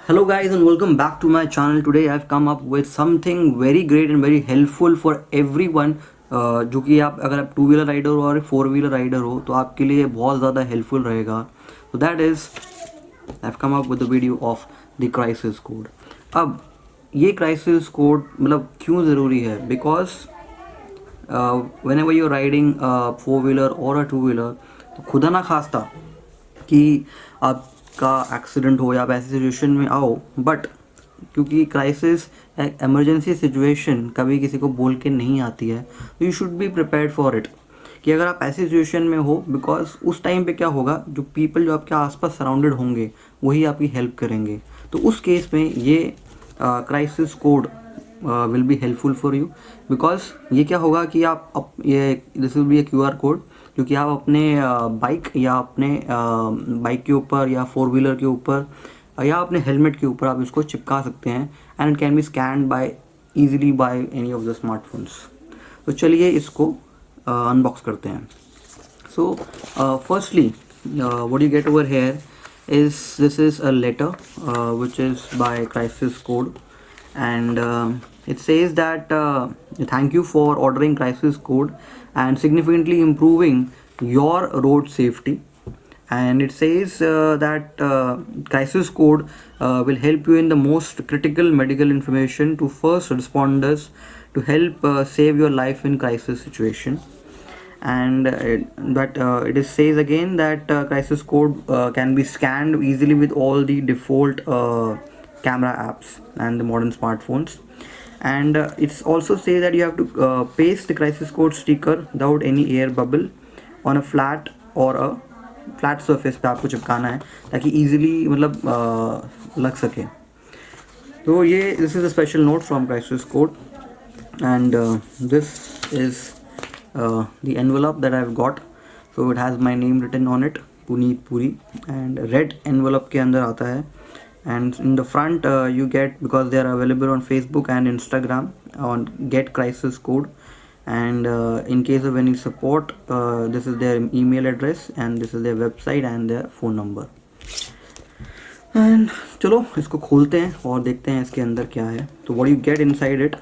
Hello guys and welcome back to my channel. Today I've come up with something very great and very helpful for everyone. जो कि आप अगर आप two wheeler rider हो और four wheeler rider हो तो आपके लिए बहुत ज़्यादा हेल्पफुल रहेगा. तो that is I come up with the video of the crisis code. अब ये क्राइसिस कोड मतलब क्यों ज़रूरी है? Because when ever you riding four wheeler और अ टू व्हीलर, तो खुदा ना खास्ता कि आपका एक्सीडेंट हो या आप ऐसी सिचुएशन में आओ, बट क्योंकि क्राइसिस इमरजेंसी सिचुएशन कभी किसी को बोल के नहीं आती है, तो you should be prepared for it. कि अगर आप ऐसी सिचुएशन में हो, बिकॉज उस टाइम पे क्या होगा, जो पीपल जो आपके आसपास सराउंडेड होंगे वही आपकी हेल्प करेंगे. तो उस केस में ये crisis code will be helpful for you. Because ये क्या होगा कि आप ये this will be A QR code जो कि आप अपने बाइक या अपने बाइक के ऊपर या फोर व्हीलर के ऊपर या अपने हेलमेट के ऊपर आप इसको चिपका सकते हैं. And it can be scanned by easily by any of the smartphones. तो चलिए इसको अनबॉक्स करते हैं. So firstly what you get over here is this is a letter which is by Crisis Code, and it says that thank you for ordering Crisis Code and significantly improving your road safety. And it says that Crisis Code will help you in the most critical medical information to first responders to help save your life in crisis situation. And it is says again that crisis code can be scanned easily with all the default camera apps and the modern smartphones. And it's also say that you have to paste the crisis code sticker without any air bubble on a flat or a flat surface पे आपको चिपकाना है ताकि easily मतलब लग सके. तो ये this is a special note from crisis code, and this is the envelope that I've got. So it has my name written on it, Puneet Puri, and red envelope के अंदर आता है. And in the front you get, because they are available on Facebook and Instagram on Get Crisis Code, and in case of any support this is their email address and this is their website and their phone number. And चलो इसको खोलते हैं और देखते हैं इसके अंदर क्या है. तो what you get inside it.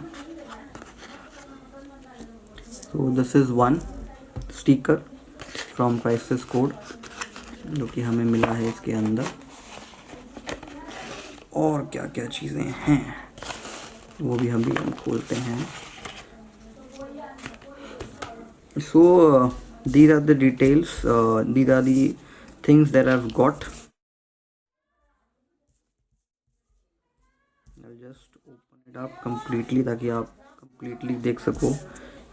So this is one sticker from Crisis Code जो कि हमें मिला है इसके अंदर. और क्या क्या चीज़ें हैं वो भी हम खोलते हैं. So these are the details, these are the things that I've got. I'll just open it up completely ताकि आप completely देख सको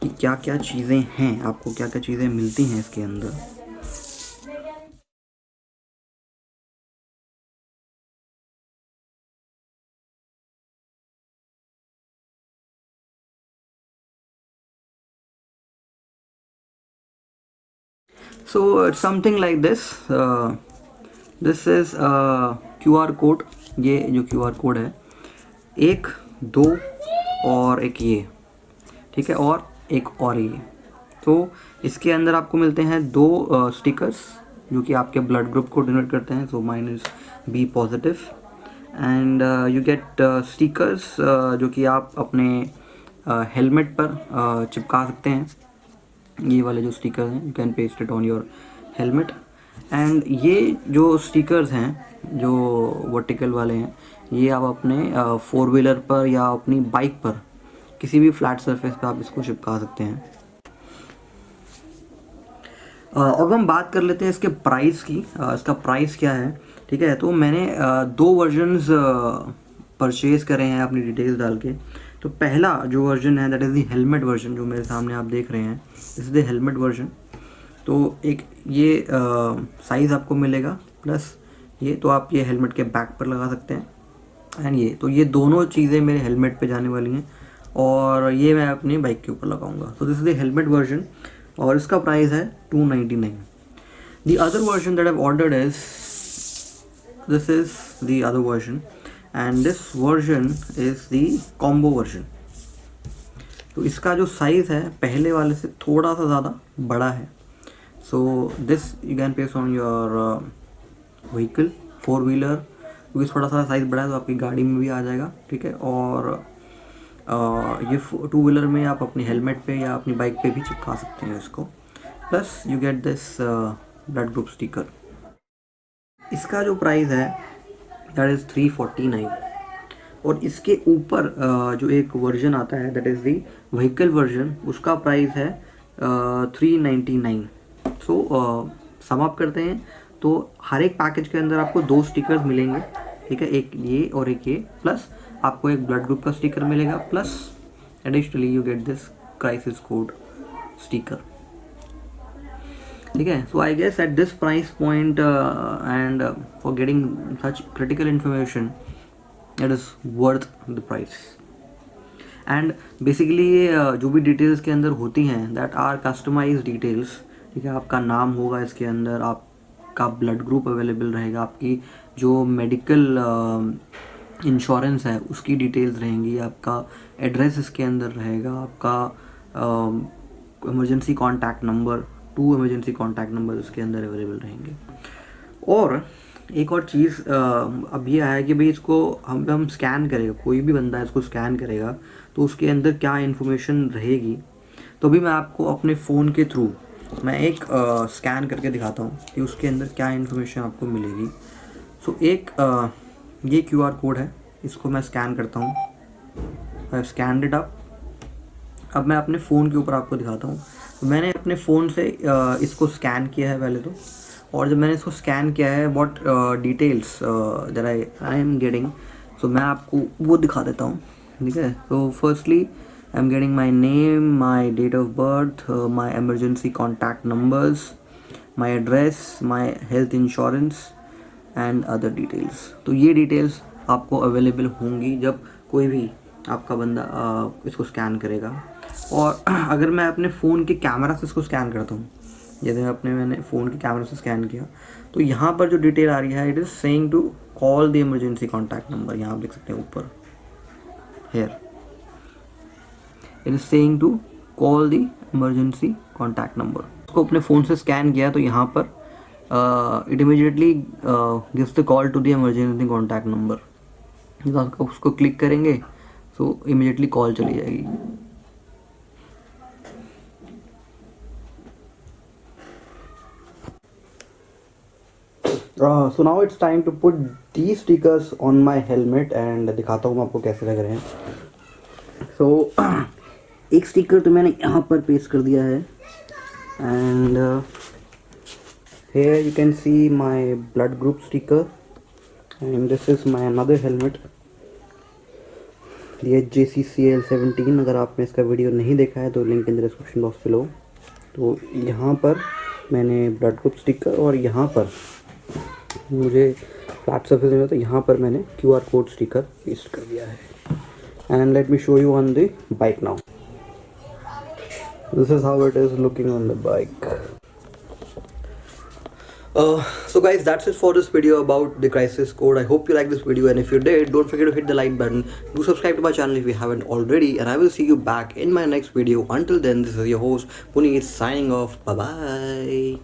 कि क्या क्या चीज़ें हैं, आपको क्या क्या चीज़ें मिलती हैं इसके अंदर. So it's something like this. This is QR code. ये जो QR कोड है, एक दो और एक ये, ठीक है, और एक और ये. तो इसके अंदर आपको मिलते हैं दो स्टिकर्स जो कि आपके ब्लड ग्रुप को डिनोट करते हैं. So mine is B positive. And you get stickers जो कि आप अपने हेलमेट पर चिपका सकते हैं. ये वाले जो स्टिकर हैं, you can paste it on your helmet. And ये जो स्टिकर्स हैं जो वर्टिकल वाले हैं, ये आप अपने फोर व्हीलर पर या अपनी बाइक पर किसी भी फ्लैट सरफेस पर आप इसको चिपका सकते हैं. अब हम बात कर लेते हैं इसके प्राइस की. इसका प्राइस क्या है, ठीक है. तो मैंने दो वर्जन्स परचेज़ करे हैं अपनी डिटेल्स डाल के. तो पहला जो वर्जन है that is the helmet version जो मेरे सामने आप देख रहे हैं. This is the helmet version. तो एक ये साइज़ आपको मिलेगा प्लस ये, तो आप ये हेलमेट के बैक पर लगा सकते हैं. एंड ये, तो ये दोनों चीज़ें मेरे हेलमेट पे जाने वाली हैं और ये मैं अपनी बाइक के ऊपर लगाऊंगा. तो this is the helmet version और इसका प्राइस है $299. The other version that I have ordered is this is the other version and this version is the combo version. तो इसका जो साइज़ है पहले वाले से थोड़ा सा ज़्यादा बड़ा है. So this you can place on your vehicle, four wheeler क्योंकि थोड़ा सा साइज़ बड़ा है तो आपकी गाड़ी में भी आ जाएगा, ठीक है। और ये 2 व्हीलर में आप अपने हेलमेट पे या अपनी बाइक पे भी चिपका सकते हैं इसको। Plus you get this blood group sticker. इसका जो प्राइस है दैट इज़ 349, और इसके ऊपर जो एक वर्जन आता है that is the vehicle version, उसका प्राइस है 399। सो सम अप करते हैं तो हर एक पैकेज के अंदर आपको 2 स्टिकर्स मिलेंगे, ठीक है, एक ये और एक ये, प्लस आपको एक ब्लड ग्रुप का स्टिकर मिलेगा, plus additionally you get this crisis code sticker, ठीक है। So I guess at this price point and for getting such critical information it is worth the price. And basically ये जो भी details के अंदर होती हैं दैट आर कस्टमाइज डिटेल्स, ठीक है। आपका नाम होगा इसके अंदर, आपका ब्लड ग्रुप अवेलेबल रहेगा, आपकी जो मेडिकल इंश्योरेंस है उसकी डिटेल्स रहेंगी, आपका एड्रेस इसके अंदर रहेगा, आपका emergency contact number, 2 emergency contact number इसके अंदर अवेलेबल रहेंगे। और एक और चीज़ अब ये आया कि भाई इसको हम स्कैन करेगा, कोई भी बंदा इसको स्कैन करेगा तो उसके अंदर क्या इन्फॉर्मेशन रहेगी। तो भी मैं आपको अपने फ़ोन के थ्रू मैं एक स्कैन करके दिखाता हूँ कि उसके अंदर क्या इन्फॉर्मेशन आपको मिलेगी। सो एक ये QR कोड है, इसको मैं स्कैन करता हूँ। I have scanned it up. अब मैं अपने फ़ोन के ऊपर आपको दिखाता हूँ। तो मैंने अपने फ़ोन से इसको स्कैन किया है पहले तो, और जब मैंने इसको स्कैन किया है what details that I am getting, so मैं आपको वो दिखा देता हूँ, ठीक है। तो firstly I am getting my name, my date of birth, my emergency contact numbers, my address, my health insurance and other details. तो ये डिटेल्स आपको अवेलेबल होंगी जब कोई भी आपका बंदा इसको स्कैन करेगा। और अगर मैं अपने फ़ोन के कैमरा से इसको स्कैन करता हूँ, जैसे मैंने फ़ोन के कैमरा से स्कैन किया, तो यहाँ पर जो डिटेल आ रही है it is saying to call the emergency contact number. यहाँ आप देख सकते हैं ऊपर, here it is saying to call the emergency contact number. उसको अपने फ़ोन से स्कैन किया तो यहाँ पर it immediately gives the call to the emergency contact number. उसको क्लिक करेंगे तो इमीडिएटली कॉल चली जाएगी। So now it's time to put these stickers on my helmet and दिखाता हूँ मैं आपको कैसे लग रहे हैं। So एक स्टिकर तो मैंने यहाँ पर पेस्ट कर दिया है, and here you can see my blood group sticker, and this is my another helmet, ये JCCL17। अगर आपने इसका वीडियो नहीं देखा है तो लिंक इन डिस्क्रिप्शन बॉक्स पे लो। तो यहाँ पर मैंने ब्लड ग्रुप स्टिकर, और यहाँ पर मुझे फ्लैट सरफेस में, तो यहाँ पर मैंने QR कोड स्टिकर पेस्ट कर दिया है। And let me show you on the bike now. This is how it is looking on the bike. So guys, that's it for this video about the crisis code. I hope you like this video, and if you did, don't forget to hit the like button. Do subscribe to my channel if you haven't already, and I will see you back in my next video. Until then, this is your host Puneet signing off. Bye bye.